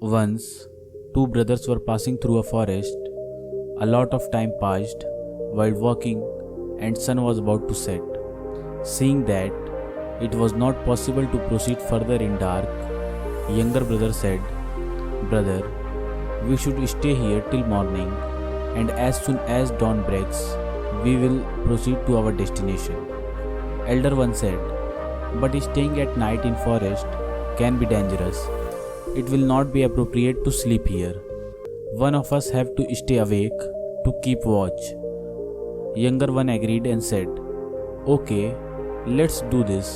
Once, two brothers were passing through a forest. A lot of time passed while walking, and sun was about to set. Seeing that it was not possible to proceed further in dark, younger brother said, "Brother, we should stay here till morning, and as soon as dawn breaks, we will proceed to our destination." Elder one said, "But staying at night in forest can be dangerous. It will not be appropriate to sleep here. One of us have to stay awake to keep watch." Younger one agreed and said, "Okay, let's do this.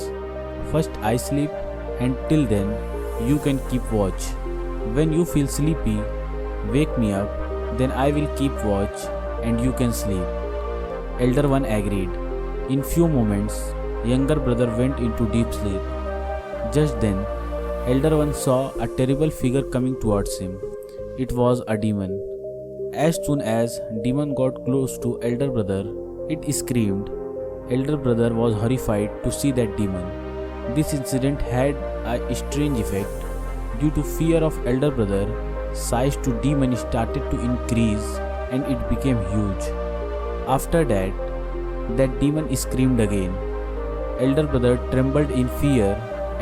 First I sleep, and till then you can keep watch. When you feel sleepy, wake me up, then I will keep watch and you can sleep." Elder one agreed. In few moments, younger brother went into deep sleep. Just then, elder one saw a terrible figure coming towards him. It was a demon. As soon as demon got close to elder brother, it screamed. Elder brother was horrified to see that demon. This incident had a strange effect. Due to fear of elder brother, size to demon started to increase and it became huge. After that demon screamed again. Elder brother trembled in fear,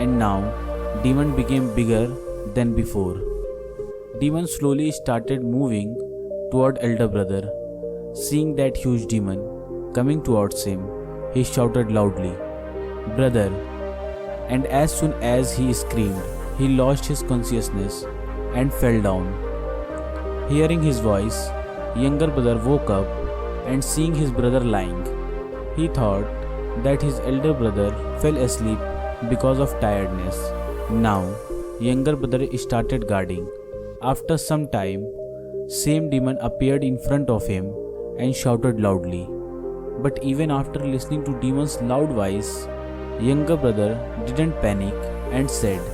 and now demon became bigger than before. Demon slowly started moving toward elder brother. Seeing that huge demon coming towards him, he shouted loudly, "Brother!" And as soon as he screamed, he lost his consciousness and fell down. Hearing his voice, younger brother woke up and seeing his brother lying, he thought that his elder brother fell asleep because of tiredness. Now, younger brother started guarding. After some time, same demon appeared in front of him and shouted loudly. But even after listening to demon's loud voice, younger brother didn't panic and said,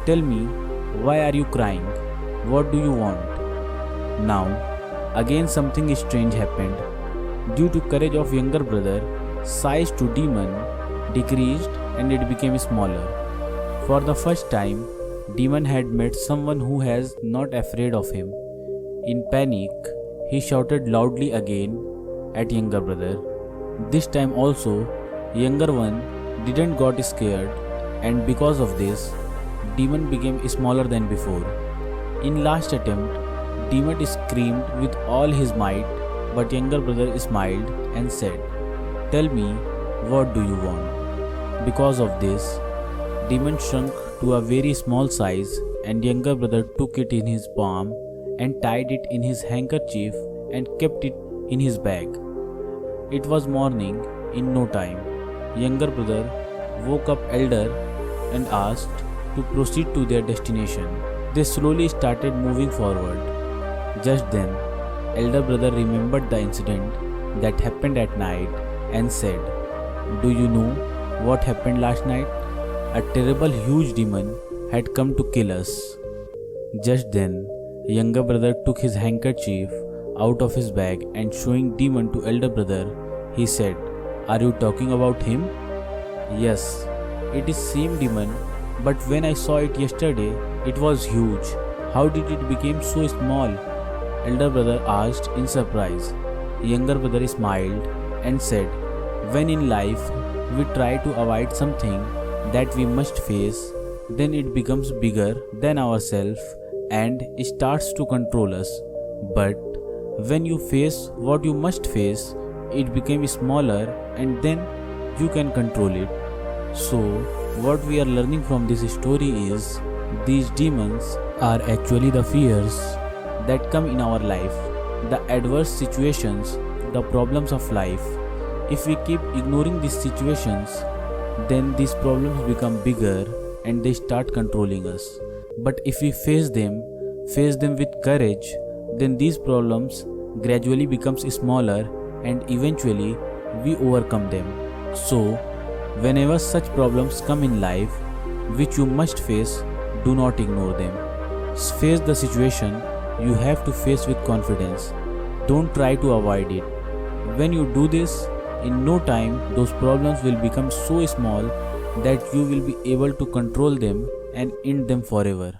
"Tell me, why are you crying? What do you want?" Now, again something strange happened. Due to courage of younger brother, size to demon decreased and it became smaller. For the first time, demon had met someone who was not afraid of him. In panic, he shouted loudly again at younger brother. This time also, younger one didn't got scared, and because of this, demon became smaller than before. In last attempt, demon screamed with all his might, but younger brother smiled and said, "Tell me, what do you want?" Because of this, demon shrunk to a very small size, and younger brother took it in his palm and tied it in his handkerchief and kept it in his bag. It was morning in no time. Younger brother woke up elder and asked to proceed to their destination. They slowly started moving forward. Just then, elder brother remembered the incident that happened at night and said, "Do you know what happened last night? A terrible huge demon had come to kill us." Just then, younger brother took his handkerchief out of his bag and showing demon to elder brother, he said, "Are you talking about him?" "Yes, it is same demon, but when I saw it yesterday, it was huge. How did it become so small?" Elder brother asked in surprise. Younger brother smiled and said, "When in life we try to avoid something that we must face, then it becomes bigger than ourselves and starts to control us. But when you face what you must face, it becomes smaller and then you can control it." So, what we are learning from this story is these demons are actually the fears that come in our life, the adverse situations, the problems of life. If we keep ignoring these situations, then these problems become bigger and they start controlling us. But if we face them with courage, then these problems gradually becomes smaller and eventually we overcome them. So, whenever such problems come in life, which you must face, do not ignore them. Face the situation you have to face with confidence. Don't try to avoid it. When you do this, in no time those problems will become so small that you will be able to control them and end them forever.